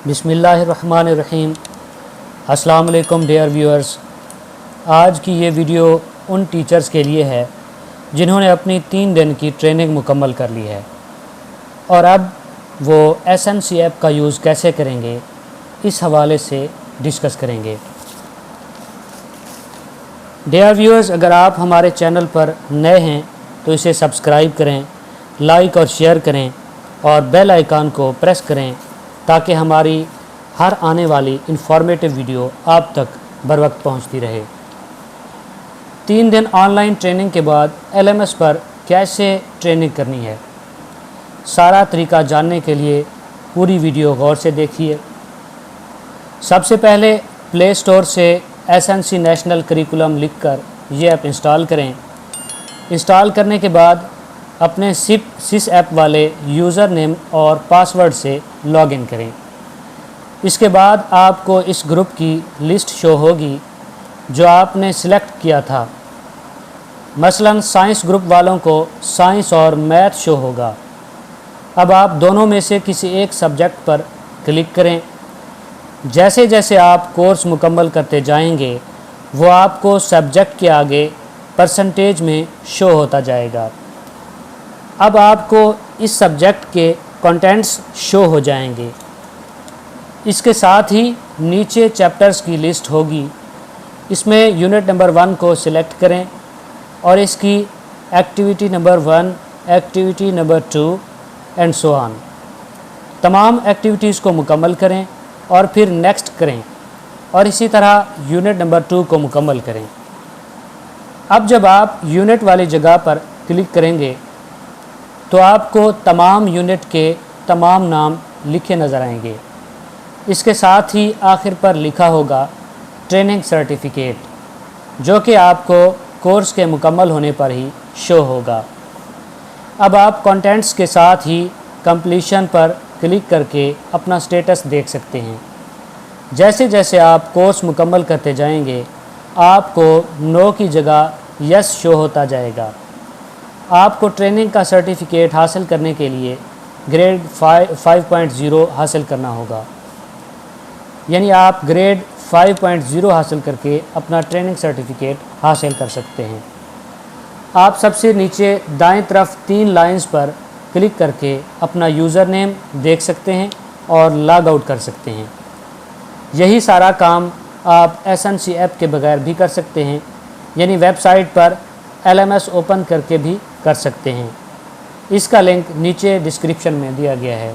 بسم اللہ الرحمن الرحیم۔ السلام علیکم ڈیئر ویورز، آج کی یہ ویڈیو ان ٹیچرز کے لیے ہے جنہوں نے اپنی 3 دن کی ٹریننگ مکمل کر لی ہے اور اب وہ SNC ایپ کا یوز کیسے کریں گے اس حوالے سے ڈسکس کریں گے۔ ڈیئر ویورز، اگر آپ ہمارے چینل پر نئے ہیں تو اسے سبسکرائب کریں، لائک اور شیئر کریں اور بیل آئیکن کو پریس کریں تاکہ ہماری ہر آنے والی انفارمیٹیو ویڈیو آپ تک بر وقت پہنچتی رہے۔ 3 دن آن لائن ٹریننگ کے بعد LMS پر کیسے ٹریننگ کرنی ہے، سارا طریقہ جاننے کے لیے پوری ویڈیو غور سے دیکھیے۔ سب سے پہلے پلے اسٹور سے SNC نیشنل کریکولم لکھ کر یہ ایپ انسٹال کریں۔ انسٹال کرنے کے بعد اپنے سس ایپ والے یوزر نیم اور پاسورڈ سے لاگ ان کریں۔ اس کے بعد آپ کو اس گروپ کی لسٹ شو ہوگی جو آپ نے سلیکٹ کیا تھا۔ مثلا سائنس گروپ والوں کو سائنس اور میتھ شو ہوگا۔ اب آپ دونوں میں سے کسی ایک سبجیکٹ پر کلک کریں۔ جیسے جیسے آپ کورس مکمل کرتے جائیں گے وہ آپ کو سبجیکٹ کے آگے پرسنٹیج میں شو ہوتا جائے گا۔ اب آپ کو اس سبجیکٹ کے کنٹینٹس شو ہو جائیں گے۔ اس کے ساتھ ہی نیچے چیپٹرز کی لسٹ ہوگی۔ اس میں یونٹ نمبر 1 کو سلیکٹ کریں اور اس کی activity number 1، activity number 2 and so on. تمام ایکٹیویٹیز کو مکمل کریں اور پھر نیکسٹ کریں اور اسی طرح یونٹ نمبر 2 کو مکمل کریں۔ اب جب آپ یونٹ والی جگہ پر کلک کریں گے تو آپ کو تمام یونٹ کے تمام نام لکھے نظر آئیں گے۔ اس کے ساتھ ہی آخر پر لکھا ہوگا ٹریننگ سرٹیفکیٹ، جو کہ آپ کو کورس کے مکمل ہونے پر ہی شو ہوگا۔ اب آپ کنٹینٹس کے ساتھ ہی کمپلیشن پر کلک کر کے اپنا سٹیٹس دیکھ سکتے ہیں۔ جیسے جیسے آپ کورس مکمل کرتے جائیں گے آپ کو نو کی جگہ یس شو ہوتا جائے گا۔ آپ کو ٹریننگ کا سرٹیفکیٹ حاصل کرنے کے لیے گریڈ 5.0 حاصل کرنا ہوگا، یعنی آپ گریڈ 5.0 حاصل کر کے اپنا ٹریننگ سرٹیفکیٹ حاصل کر سکتے ہیں۔ آپ سب سے نیچے دائیں طرف 3 لائنز پر کلک کر کے اپنا یوزر نیم دیکھ سکتے ہیں اور لاگ آؤٹ کر سکتے ہیں۔ یہی سارا کام آپ SNC ایپ کے بغیر بھی کر سکتے ہیں، یعنی ویب سائٹ پر LMS اوپن کر کے بھی کر سکتے ہیں۔ اس کا لنک نیچے ڈسکرپشن میں دیا گیا ہے۔